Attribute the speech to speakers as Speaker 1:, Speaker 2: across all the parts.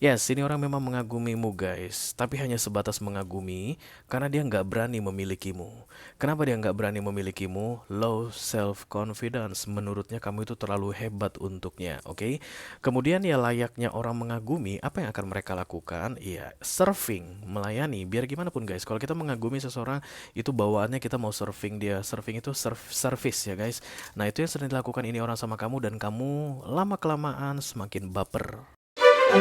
Speaker 1: Yes, ini orang memang mengagumimu guys, tapi hanya sebatas mengagumi karena dia nggak berani memilikimu. Kenapa dia nggak berani memilikimu? Low self confidence. Menurutnya kamu itu terlalu hebat untuknya, oke? Kemudian ya layaknya orang mengagumi, apa yang akan mereka lakukan? Iya, surfing, melayani. Biar gimana pun guys, kalau kita mengagumi seseorang itu bawaannya kita mau surfing dia. Surfing itu service ya guys. Nah itu yang sering dilakukan ini orang sama kamu dan kamu lama kelamaan semakin baper. Hai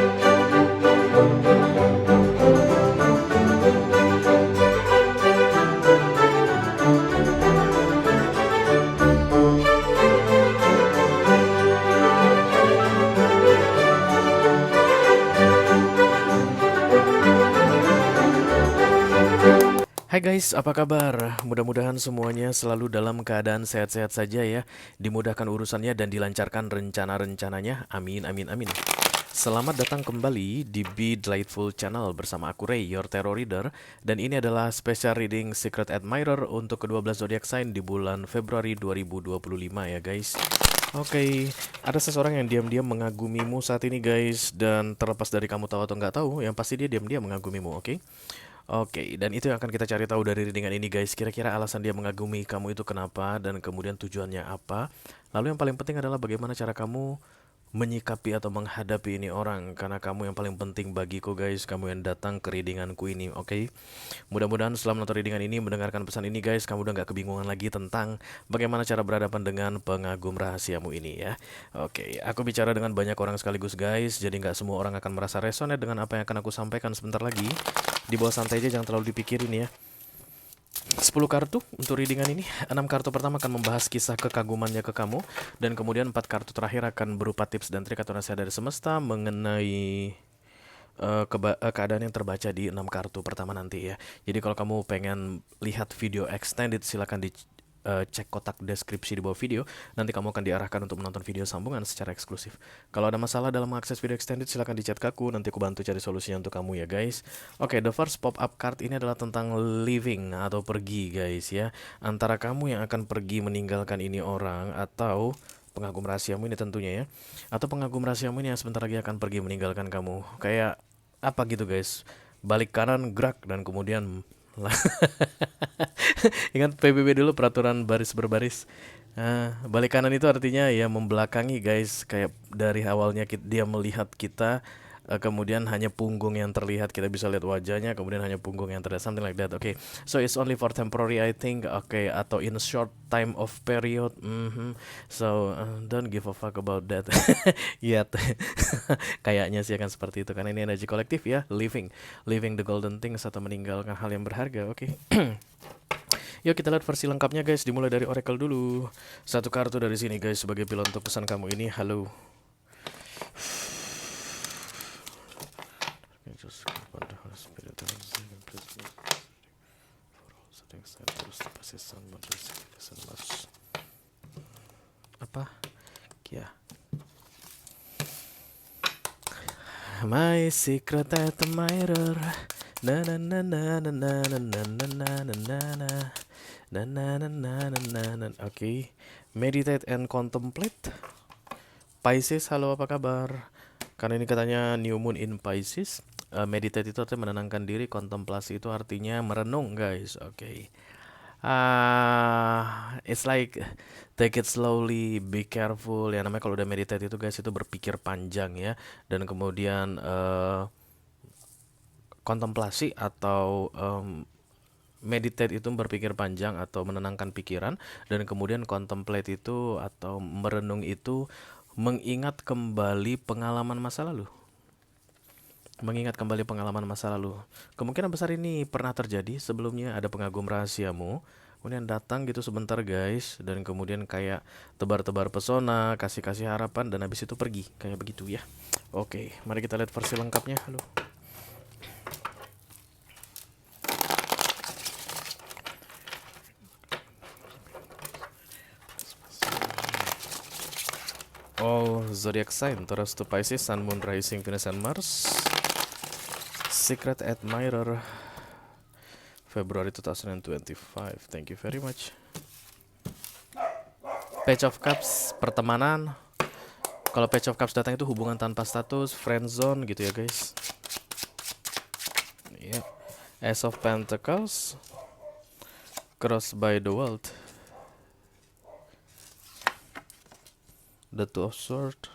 Speaker 1: guys, apa kabar? Mudah-mudahan semuanya selalu dalam keadaan sehat-sehat saja ya. Dimudahkan urusannya dan dilancarkan rencana-rencananya. Amin, amin, amin. Selamat datang kembali di Be Delightful Channel bersama aku Ray, your tarot reader. Dan ini adalah special reading Secret Admirer untuk ke-12 zodiac sign di bulan Februari 2025 ya guys. Oke, ada seseorang yang diam-diam mengagumimu saat ini guys. Dan terlepas dari kamu tahu atau nggak tahu, yang pasti dia diam-diam mengagumimu, oke? Oke, dan itu yang akan kita cari tahu dari readingan ini guys. Kira-kira alasan dia mengagumi kamu itu kenapa dan kemudian tujuannya apa. Lalu yang paling penting adalah bagaimana cara kamu menyikapi atau menghadapi ini orang. Karena kamu yang paling penting bagiku guys. Kamu yang datang ke readinganku ini, oke? Mudah-mudahan setelah menonton readingan ini, mendengarkan pesan ini guys, kamu udah gak kebingungan lagi tentang bagaimana cara berhadapan dengan pengagum rahasiamu ini ya. Oke, aku bicara dengan banyak orang sekaligus guys. Jadi gak semua orang akan merasa resonate dengan apa yang akan aku sampaikan sebentar lagi. Di bawah santai aja, jangan terlalu dipikirin ya. 10 kartu untuk readingan ini. 6 kartu pertama akan membahas kisah kekagumannya ke kamu. Dan kemudian 4 kartu terakhir akan berupa tips dan trik atau nasihat dari semesta mengenai keadaan yang terbaca di 6 kartu pertama nanti ya. Jadi kalau kamu pengen lihat video extended, silakan cek kotak deskripsi di bawah video. Nanti kamu akan diarahkan untuk menonton video sambungan secara eksklusif. Kalau ada masalah dalam mengakses video extended, silakan di chat ke aku. Nanti aku bantu cari solusinya untuk kamu ya guys. Oke, the first pop-up card ini adalah tentang living atau pergi guys ya. Antara kamu yang akan pergi meninggalkan ini orang atau pengagum rahasiamu ini tentunya ya. Atau pengagum rahasiamu ini yang sebentar lagi akan pergi meninggalkan kamu. Kayak apa gitu guys. Balik kanan gerak dan kemudian ingat PBB dulu, peraturan baris berbaris. Balik kanan itu artinya ya membelakangi guys. Kayak dari awalnya dia melihat kita, kemudian hanya punggung yang terlihat, kita bisa lihat wajahnya, kemudian hanya punggung yang terlihat, something like that. Okay, so it's only for temporary I think. Okay, atau in short time of period. So don't give a fuck about that yet. Kayaknya sih akan seperti itu karena ini energi kolektif ya. Living the golden things atau meninggalkan hal yang berharga. Oke. Yuk kita lihat versi lengkapnya guys. Dimulai dari oracle dulu. Satu kartu dari sini guys sebagai pilot untuk pesan kamu ini. Halo. Apa? Ya. My secret admirer. Na na na na na na na na na na na na na na na na. Oke. Meditate and contemplate. Pisces, halo apa kabar? Karena ini katanya new moon in Pisces. Meditate itu artinya menenangkan diri, kontemplasi itu artinya merenung guys. Oke. It's like take it slowly, be careful. Ya namanya kalau udah meditate itu guys itu berpikir panjang ya. Dan kemudian kontemplasi atau meditate itu berpikir panjang atau menenangkan pikiran. Dan kemudian contemplate itu atau merenung itu mengingat kembali pengalaman masa lalu. Mengingat kembali pengalaman masa lalu. Kemungkinan besar ini pernah terjadi sebelumnya, ada pengagum rahasiamu. Kemudian datang gitu sebentar guys. Dan kemudian kayak tebar-tebar pesona, kasih-kasih harapan, dan habis itu pergi. Kayak begitu ya. Oke, mari kita lihat versi lengkapnya. Halo. All zodiac sign, Taurus to Pisces, Sun, Moon, Rising, Venus, and Mars. Secret Admirer, February 2025. Thank you very much. Page of Cups, pertemanan. Kalau Page of Cups datang itu hubungan tanpa status, friend zone gitu ya guys. Ya. Ace of Pentacles, crossed by the world. The Two of Swords.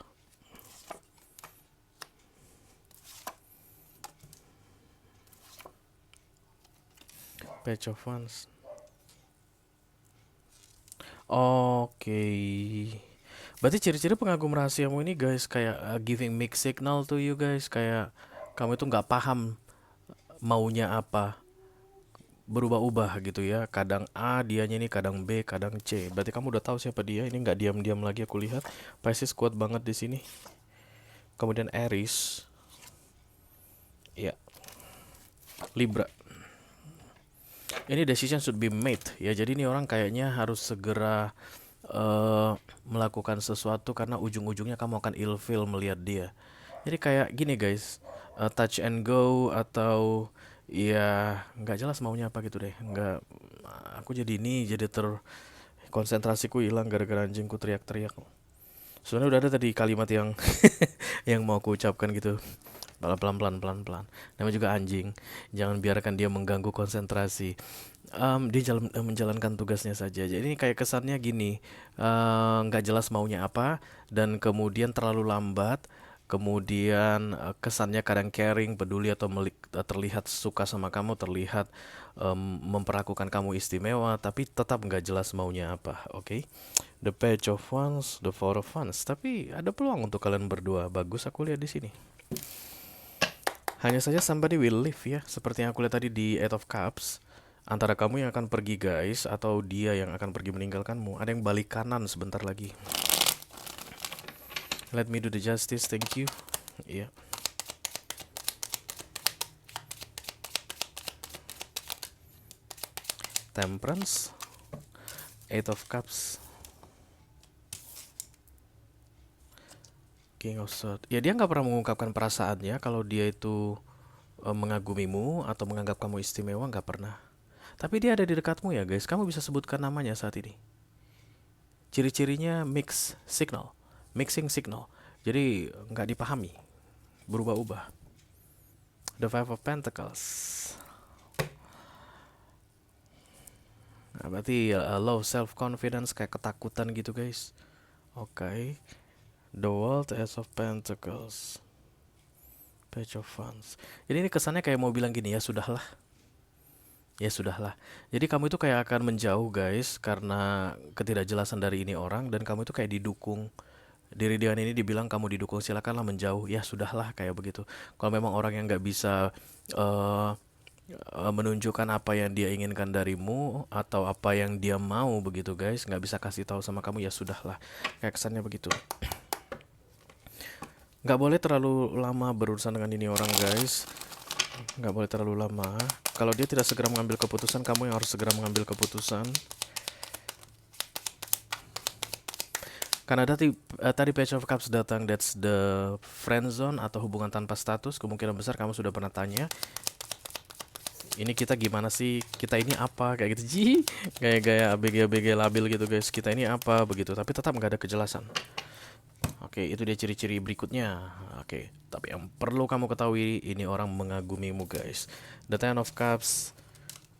Speaker 1: Page of Wands. Oke. Berarti ciri-ciri pengagum rahasiamu ini guys kayak giving mixed signal to you guys, kayak kamu itu nggak paham maunya apa, berubah-ubah gitu ya. Kadang A dianya ini, kadang B, kadang C. Berarti kamu udah tahu siapa dia. Ini nggak diam-diam lagi aku lihat. Pisces kuat banget di sini. Kemudian Aries, ya, Libra. Ini decision should be made ya. Jadi ini orang kayaknya harus segera melakukan sesuatu karena ujung-ujungnya kamu akan ilfeel melihat dia. Jadi kayak gini guys, touch and go atau ya nggak jelas maunya apa gitu deh. Nggak, aku jadi ini jadi konsentrasiku hilang gara-gara anjingku teriak-teriak. Sebenarnya udah ada tadi kalimat yang yang mau aku ucapkan gitu. Pelan-pelan, pelan-pelan. Namanya juga anjing. Jangan biarkan dia mengganggu konsentrasi. Dia menjalankan tugasnya saja. Jadi ini kayak kesannya gini, nggak jelas maunya apa, dan kemudian terlalu lambat. Kemudian kesannya kadang caring, peduli atau terlihat suka sama kamu, terlihat memperlakukan kamu istimewa, tapi tetap nggak jelas maunya apa. Oke, The Page of Wands, The Four of Wands. Tapi ada peluang untuk kalian berdua. Bagus aku lihat di sini. Hanya saja somebody will leave ya, seperti yang aku lihat tadi di Eight of Cups. Antara kamu yang akan pergi guys, atau dia yang akan pergi meninggalkanmu. Ada yang balik kanan sebentar lagi. Let me do the justice, thank you. Iya. Temperance, Eight of Cups, King of Swords. Ya dia nggak pernah mengungkapkan perasaannya kalau dia itu mengagumimu atau menganggap kamu istimewa, nggak pernah. Tapi dia ada di dekatmu ya guys. Kamu bisa sebutkan namanya saat ini. Ciri-cirinya mixing signal. Jadi nggak dipahami, berubah-ubah. The Five of Pentacles. Nah, berarti low self confidence, kayak ketakutan gitu guys. Oke. The World, Ace of Pentacles, Page of Wands. Jadi ini kesannya kayak mau bilang gini, ya sudahlah. Ya sudahlah. Jadi kamu itu kayak akan menjauh guys karena ketidakjelasan dari ini orang, dan kamu itu kayak didukung. Diri dia ini dibilang kamu didukung, silakanlah menjauh. Ya sudahlah kayak begitu. Kalau memang orang yang nggak bisa menunjukkan apa yang dia inginkan darimu atau apa yang dia mau begitu guys, nggak bisa kasih tahu sama kamu, ya sudahlah. Kayak kesannya begitu. Nggak boleh terlalu lama berurusan dengan ini orang guys. Nggak boleh terlalu lama. Kalau dia tidak segera mengambil keputusan, kamu yang harus segera mengambil keputusan. Karena tadi Page of Cups datang, that's the friend zone atau hubungan tanpa status. Kemungkinan besar kamu sudah pernah tanya, ini kita gimana sih? Kita ini apa? Kayak gitu. Kayak gaya ABG labil gitu guys. Kita ini apa begitu, tapi tetap nggak ada kejelasan. Oke, itu dia ciri-ciri berikutnya. Oke, tapi yang perlu kamu ketahui, ini orang mengagumimu guys. The Ten of Cups,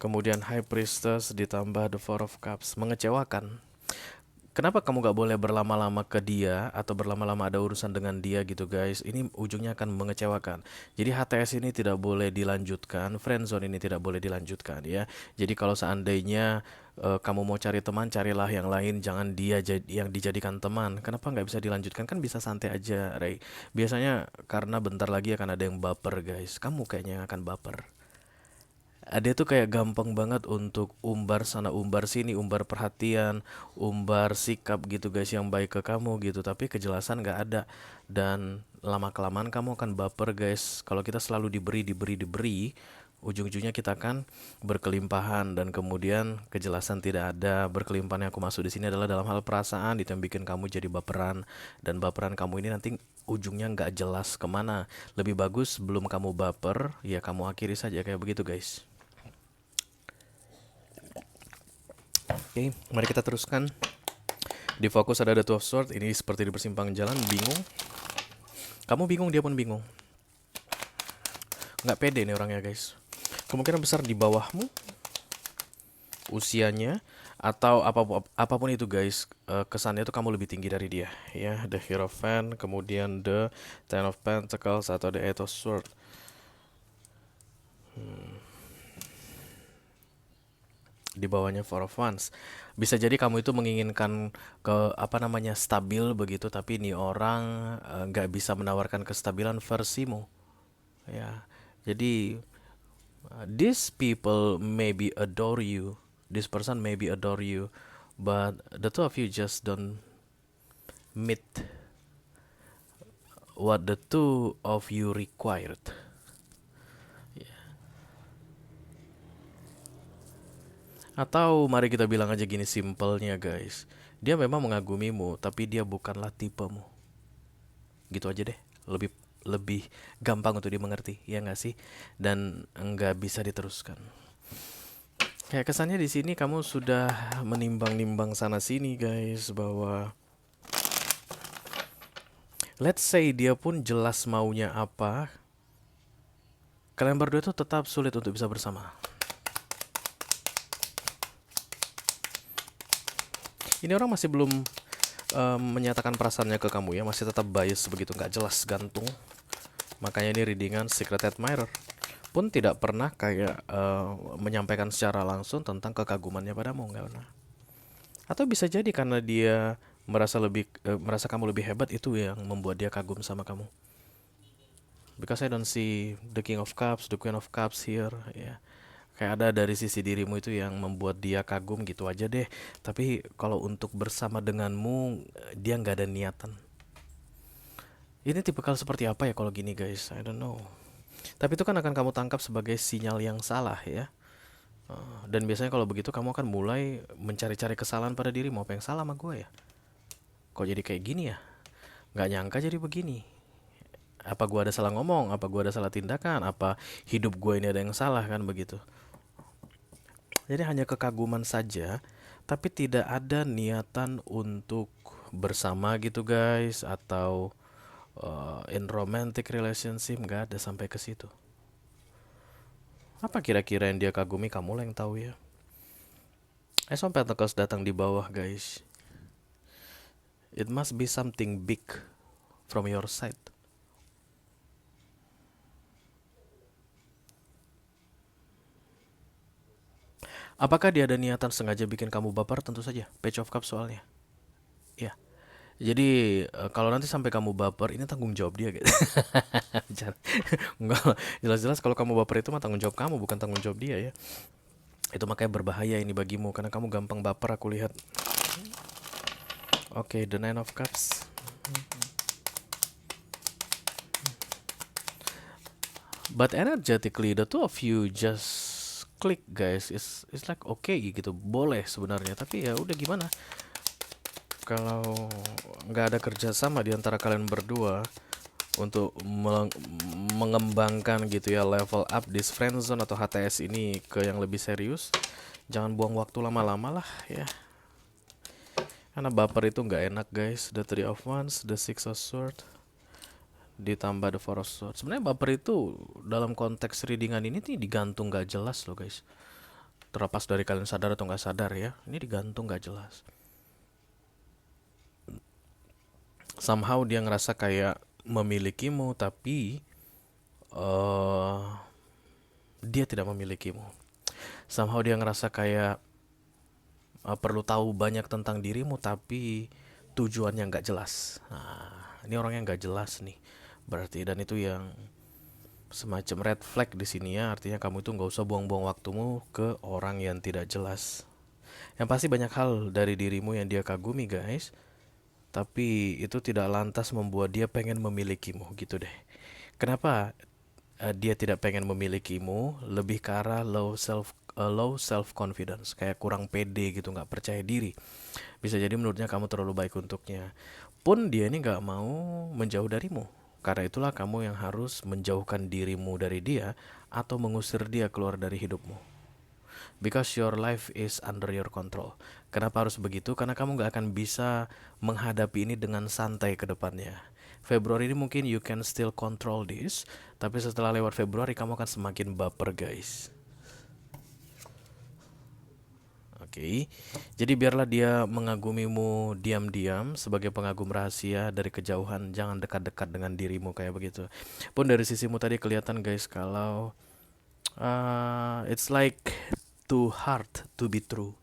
Speaker 1: kemudian High Priestess ditambah The Four of Cups. Mengecewakan. Kenapa kamu gak boleh berlama-lama ke dia atau berlama-lama ada urusan dengan dia gitu guys? Ini ujungnya akan mengecewakan. Jadi HTS ini tidak boleh dilanjutkan, friendzone ini tidak boleh dilanjutkan ya. Jadi kalau seandainya kamu mau cari teman, carilah yang lain, jangan dia yang dijadikan teman. Kenapa nggak bisa dilanjutkan? Kan bisa santai aja, Ray. Biasanya karena bentar lagi akan ada yang baper guys. Kamu kayaknya yang akan baper. Dia tuh kayak gampang banget untuk umbar sana umbar sini, umbar perhatian, umbar sikap gitu guys yang baik ke kamu gitu, tapi kejelasan nggak ada, dan lama kelamaan kamu akan baper guys. Kalau kita selalu diberi, ujung-ujungnya kita akan berkelimpahan dan kemudian kejelasan tidak ada. Berkelimpahan yang aku maksud di sini adalah dalam hal perasaan, itu yang bikin kamu jadi baperan, dan baperan kamu ini nanti ujungnya nggak jelas kemana. Lebih bagus sebelum kamu baper, ya kamu akhiri saja kayak begitu guys. Oke, mari kita teruskan. Di fokus ada The Two of Swords, ini seperti di persimpangan jalan, bingung. Kamu bingung, dia pun bingung. Nggak pede nih orangnya guys. Kemungkinan besar di bawahmu usianya atau apapun itu guys, kesannya itu kamu lebih tinggi dari dia ya. The Hierophant, kemudian the Ten of Pentacles atau the Eight of Swords. Di bawahnya Four of Wands. Bisa jadi kamu itu menginginkan stabil begitu, tapi ini orang nggak bisa menawarkan kestabilan versimu ya. Jadi these people maybe adore you, this person maybe adore you, but the two of you just don't meet what the two of you required. Atau mari kita bilang aja gini simpelnya guys, dia memang mengagumimu tapi dia bukanlah tipemu. Gitu aja deh, lebih lebih gampang untuk dimengerti ya nggak sih, dan nggak bisa diteruskan. Kayak kesannya di sini kamu sudah menimbang-nimbang sana sini guys, bahwa let's say dia pun jelas maunya apa, kalian berdua itu tetap sulit untuk bisa bersama. Ini orang masih belum menyatakan perasaannya ke kamu ya, masih tetap bias begitu, nggak jelas, gantung. Makanya ini readingan Secret Admirer. Pun tidak pernah kayak menyampaikan secara langsung tentang kekagumannya padamu, nggak pernah. Atau bisa jadi karena dia merasa kamu lebih hebat, itu yang membuat dia kagum sama kamu. Because I don't see the King of Cups, the Queen of Cups here ya. Kayak ada dari sisi dirimu itu yang membuat dia kagum gitu aja deh. Tapi kalau untuk bersama denganmu, dia nggak ada niatan. Ini tipikal seperti apa ya kalau gini guys? I don't know. Tapi itu kan akan kamu tangkap sebagai sinyal yang salah ya. Dan biasanya kalau begitu kamu akan mulai mencari-cari kesalahan pada dirimu. Apa yang salah sama gue ya? Kok jadi kayak gini ya? Nggak nyangka jadi begini. Apa gue ada salah ngomong? Apa gue ada salah tindakan? Apa hidup gue ini ada yang salah kan begitu? Jadi hanya kekaguman saja, tapi tidak ada niatan untuk bersama gitu guys, atau in romantic relationship, nggak ada sampai ke situ. Apa kira-kira yang dia kagumi, kamu lah yang tahu ya. Ace of Pentacles datang di bawah guys. It must be something big from your side. Apakah dia ada niatan sengaja bikin kamu baper? Tentu saja. Page of Cups soalnya. Ya. Jadi kalau nanti sampai kamu baper, ini tanggung jawab dia gitu. Enggak lah. Jelas-jelas kalau kamu baper itu mah tanggung jawab kamu, bukan tanggung jawab dia ya. Itu makanya berbahaya ini bagimu, karena kamu gampang baper aku lihat. Oke, the Nine of Cups. But energetically, the two of you just click guys. It's like okay gitu, boleh sebenarnya. Tapi ya udah gimana? Kalau nggak ada kerjasama di antara kalian berdua untuk mengembangkan gitu ya, level up this friend zone atau HTS ini ke yang lebih serius, jangan buang waktu lama-lama lah ya. Karena baper itu nggak enak guys. The Three of Wands, the Six of Swords, ditambah the Four of Swords. Sebenarnya baper itu dalam konteks readingan ini nih digantung nggak jelas loh guys. Terlepas dari kalian sadar atau nggak sadar ya, ini digantung nggak jelas. Somehow dia ngerasa kayak memilikimu, tapi dia tidak memilikimu. Somehow dia ngerasa kayak perlu tahu banyak tentang dirimu, tapi tujuannya nggak jelas. Nah, ini orangnya nggak jelas nih, berarti. Dan itu yang semacam red flag di sini ya. Artinya kamu itu nggak usah buang-buang waktumu ke orang yang tidak jelas. Yang pasti banyak hal dari dirimu yang dia kagumi guys, tapi itu tidak lantas membuat dia pengen memilikimu gitu deh. Kenapa dia tidak pengen memilikimu? Lebih ke arah low self confidence, kayak kurang pede gitu, nggak percaya diri. Bisa jadi menurutnya kamu terlalu baik untuknya. Pun dia ini nggak mau menjauh darimu. Karena itulah kamu yang harus menjauhkan dirimu dari dia atau mengusir dia keluar dari hidupmu. because your life is under your control. Kenapa harus begitu? Karena kamu nggak akan bisa menghadapi ini dengan santai ke depannya. Februari ini mungkin you can still control this, tapi setelah lewat Februari kamu akan semakin baper guys. Oke, jadi biarlah dia mengagumimu diam-diam sebagai pengagum rahasia dari kejauhan. Jangan dekat-dekat dengan dirimu kayak begitu. Pun dari sisimu tadi kelihatan guys kalau it's like too hard to be true.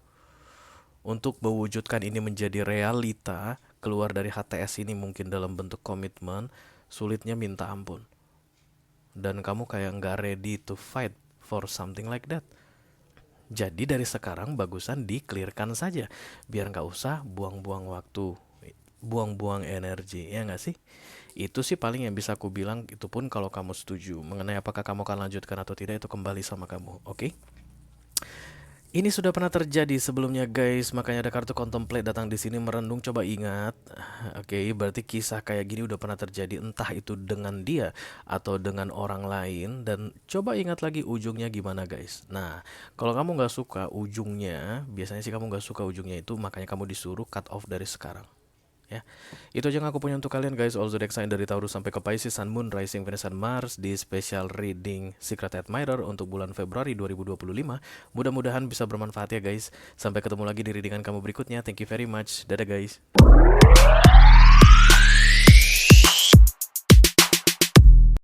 Speaker 1: Untuk mewujudkan ini menjadi realita, keluar dari HTS ini mungkin dalam bentuk komitmen, sulitnya minta ampun. Dan kamu kayak nggak ready to fight for something like that. Jadi dari sekarang bagusan di-clearkan saja, biar nggak usah buang-buang waktu, buang-buang energi, ya nggak sih? Itu sih paling yang bisa aku bilang, itu pun kalau kamu setuju. Mengenai apakah kamu akan lanjutkan atau tidak itu kembali sama kamu, oke? Ini sudah pernah terjadi sebelumnya guys, makanya ada kartu contemplate datang di sini merenung, coba ingat. Oke, berarti kisah kayak gini udah pernah terjadi, entah itu dengan dia atau dengan orang lain, dan coba ingat lagi ujungnya gimana guys. Nah, kalau kamu nggak suka ujungnya, biasanya sih kamu nggak suka ujungnya itu, makanya kamu disuruh cut off dari sekarang. Ya, itu aja yang aku punya untuk kalian guys. All zodiac sign dari Taurus sampai ke Pisces, Sun, Moon, Rising, Venus, dan Mars di special reading Secret Admirer untuk bulan Februari 2025. Mudah-mudahan bisa bermanfaat ya guys. Sampai ketemu lagi di readingan kamu berikutnya. Thank you very much. Dadah guys.